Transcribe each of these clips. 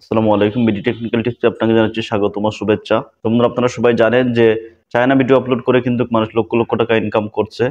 আসসালামু আলাইকুম। BD technical টিপসে আপনাকে জানাচ্ছি স্বাগতম ও শুভেচ্ছা। তো বন্ধুরা, আপনারা সবাই জানেন যে চায়না ভিডিও আপলোড করে কিন্তু মানুষ লক্ষ লক্ষ টাকা ইনকাম করছে।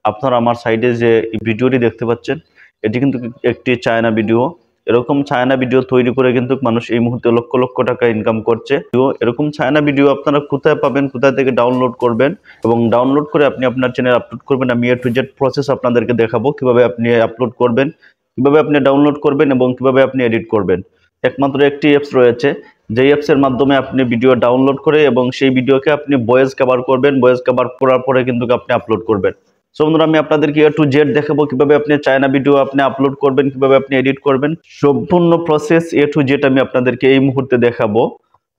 আপনারা আমার সাইডে যে ভিডিওটি দেখতে পাচ্ছেন, এটি কিন্তু একটি চায়না ভিডিও। এরকম চায়না ভিডিও তৈরি করে কিন্তু মানুষ এই মুহূর্তে লক্ষ লক্ষ টাকা ইনকাম করছে। তো এরকম চায়না ভিডিও আপনারা কোথায় পাবেন, কোথায় থেকে ডাউনলোড করবেন এবং ডাউনলোড করে আপনি আপনার চ্যানেলে আপলোড করবেন, আমি A to Z প্রসেস আপনাদেরকে দেখাবো। কিভাবে আপনি আপলোড করবেন, কিভাবে আপনি ডাউনলোড করবেন এবং কিভাবে আপনি এডিট করবেন। একমাত্র একটি অ্যাপস রয়েছে, যে অ্যাপসের মাধ্যমে আপনি ভিডিও ডাউনলোড করে এবং সেই ভিডিওকে আপনি ভয়েস কভার করবেন। ভয়েস কভার করার পরে কিন্তু আপনি আপলোড করবেন। সো বন্ধুরা, আমি আপনাদেরকে A to Z দেখাবো কিভাবে আপনি চায়না ভিডিও আপনি আপলোড করবেন, কিভাবে আপনি এডিট করবেন। সম্পূর্ণ প্রসেস A to Z আমি আপনাদেরকে এই মুহূর্তে দেখাবো।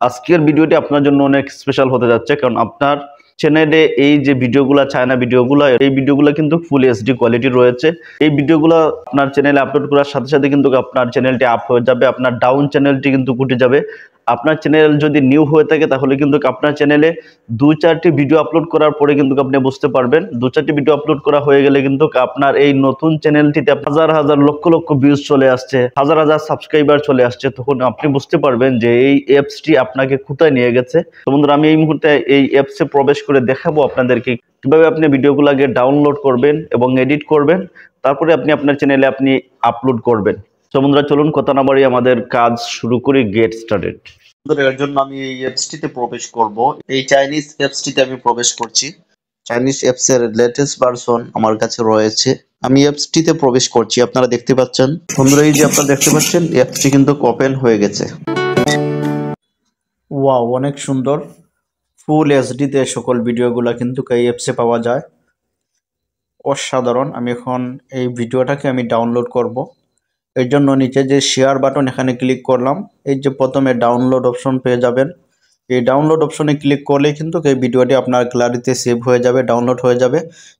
আজকের ভিডিওটি আপনার জন্য অনেক স্পেশাল হতে যাচ্ছে, কারণ আপনার চ্যানেলে এই যে ভিডিওগুলো, চায়না ভিডিওগুলো, এই ভিডিওগুলো কিন্তু ফুল এইচডি কোয়ালিটি রয়েছে। এই ভিডিওগুলো আপনার চ্যানেলে আপলোড করার সাথে সাথে কিন্তু আপনার চ্যানেলটি আপ হয়ে যাবে, আপনার ডাউন চ্যানেলটি কিন্তু উঠে যাবে। আপনার চ্যানেল যদি নিউ হয়ে থাকে তাহলে কিন্তু আপনার চ্যানেলে 2-4টি ভিডিও আপলোড করার পরে কিন্তু আপনি বুঝতে পারবেন, 2-4টি ভিডিও আপলোড করা হয়ে গেলে কিন্তু আপনার এই নতুন চ্যানেলটিতে হাজার হাজার লক্ষ লক্ষ ভিউজ চলে আসছে, হাজার হাজার সাবস্ক্রাইবার চলে আসছে। তখন আপনি বুঝতে পারবেন যে এই অ্যাপসটি আপনাকে কোথায় নিয়ে গেছে। তো বন্ধুরা, আমি এই মুহূর্তে এই অ্যাপসে প্রবেশ করে দেখাবো আপনাদেরকে কিভাবে আপনি ভিডিওগুলোকে ডাউনলোড করবেন এবং এডিট করবেন, তারপরে আপনি আপনার চ্যানেলে আপনি আপলোড করবেন। তো বন্ধুরা, চলুন কথা না বাড়িয়ে আমাদের কাজ শুরু করি। Get started. এর জন্য আমি এই অ্যাপসটিতে প্রবেশ করব। এই চাইনিজ অ্যাপসটিতে আমি প্রবেশ করছি। চাইনিজ অ্যাপসের লেটেস্ট ভার্সন আমার কাছে রয়েছে। আমি অ্যাপসটিতে প্রবেশ করছি, আপনারা দেখতে পাচ্ছেন। বন্ধুরা, এই যে আপনারা দেখতে পাচ্ছেন, অ্যাপসটি কিন্তু ওপেন হয়ে গেছে। ওয়াও, অনেক সুন্দর। ফুল এইচডিতে সকল ভিডিওগুলো কিন্তু এই অ্যাপসে পাওয়া যায়। অসাধারণ। আমি এখন এই ভিডিওটাকে আমি ডাউনলোড করব। এর জন্য নিচে যে শেয়ার বাটন, এখানে ক্লিক করলাম। এই যে প্রথমে ডাউনলোড অপশন পেয়ে যাবেন। এই ডাউনলোড অপশনে ক্লিক করলে কিন্তু এই ভিডিওটি আপনার গ্যালারিতে সেভ হয়ে যাবে, ডাউনলোড হয়ে যাবে।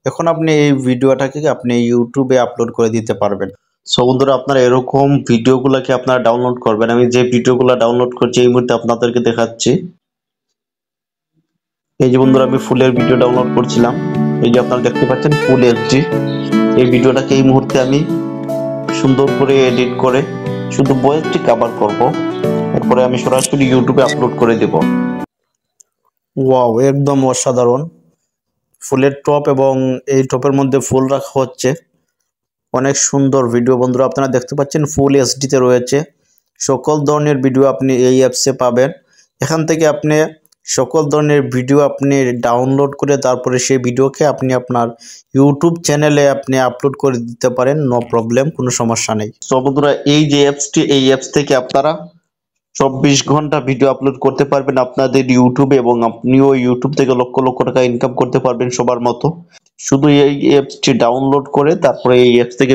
এখন আপনি এই ভিডিওটাকে আপনি ইউটিউবে আপলোড করে দিতে পারবেন। সো বন্ধুরা, আপনারা এরকম ভিডিওগুলোকে আপনারা ডাউনলোড করবেন। আমি যে ভিডিওগুলো ডাউনলোড করছি এই মুহূর্তে আপনাদেরকে দেখাচ্ছি। এই যে বন্ধুরা, আমি ফুলের ভিডিও ডাউনলোড করছিলাম। এই যে আপনারা দেখতে পাচ্ছেন ফুল এইচডি। এই ভিডিওটাকে এই মুহূর্তে আমি সুন্দর করে এডিট করে শুধু ভয়েসটি কভার করব, এরপরে আমি সরাসরি ইউটিউবে আপলোড করে দেব। ওয়াও, একদম অসাধারণ। ফুলের টপ এবং এই টপের মধ্যে ফুল রাখা হচ্ছে। অনেক সুন্দর ভিডিও বন্ধুরা, আপনারা দেখতে পাচ্ছেন ফুল এইচডিতে রয়েছে। সকল ধরনের ভিডিও আপনি এই অ্যাপসে পাবেন। এখান থেকে আপনি সকল ধরনের ভিডিও আপনি ডাউনলোড করে তারপরে সেই ভিডিওকে আপনি আপনার ইউটিউব চ্যানেলে আপনি আপলোড করে দিতে পারেন। নো প্রবলেম, কোনো সমস্যা নেই। সো বন্ধুরা, এই যে অ্যাপসটি, এই অ্যাপস থেকে আপনারা 24 ঘন্টা ভিডিও আপলোড করতে পারবেন আপনাদের ইউটিউবে, এবং আপনিও ইউটিউব থেকে লক্ষ লক্ষ টাকা ইনকাম করতে পারবেন সবার মতো। শুধু এই অ্যাপসটি ডাউনলোড করে তারপরে এই অ্যাপস থেকে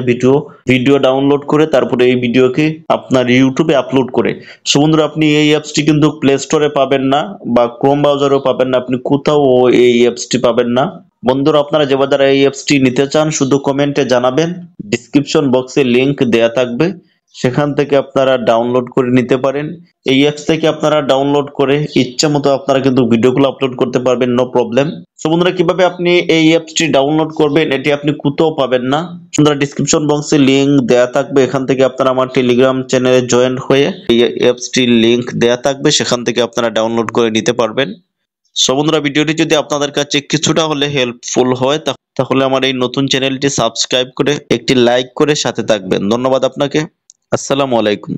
ভিডিও ডাউনলোড করে তারপরে এই ভিডিওকে আপনার ইউটিউবে আপলোড করে। সো বন্ধুরা, আপনি এই অ্যাপসটি কিন্তু প্লে স্টোরে পাবেন না বা ক্রোম ব্রাউজারেও পাবেন না, আপনি কোথাও এই অ্যাপসটি পাবেন না। বন্ধুরা, আপনারা যে যারা এই অ্যাপসটি নিতে চান শুধু কমেন্টে জানাবেন, ডিসক্রিপশন বক্সে লিংক দেয়া থাকবে, সেখান থেকে আপনারা ডাউনলোড করে নিতে পারেন। এই অ্যাপস থেকে আপনারা ডাউনলোড করে ইচ্ছা মতো আপনারা কিন্তু ভিডিওগুলো আপলোড করতে পারবেন, নো প্রবলেম। সো বন্ধুরা, কিভাবে আপনি এই অ্যাপসটি ডাউনলোড করবেন এটি আপনি কোথাও পাবেন না। বন্ধুরা, ডিসক্রিপশন বক্সে লিংক দেয়া থাকবে, এখান থেকে আপনারা আমার টেলিগ্রাম চ্যানেলে জয়েন হয়ে এই অ্যাপসটির লিংক দেয়া থাকবে, সেখান থেকে আপনারা ডাউনলোড করে নিতে পারবেন। সো বন্ধুরা, ভিডিওটি যদি আপনাদের কাছে কিছুটা হলে হেল্পফুল হয় তাহলে আমার এই নতুন চ্যানেলটি সাবস্ক্রাইব করে একটি লাইক করে সাথে থাকবেন। ধন্যবাদ আপনাকে। আসসালামু আলাইকুম।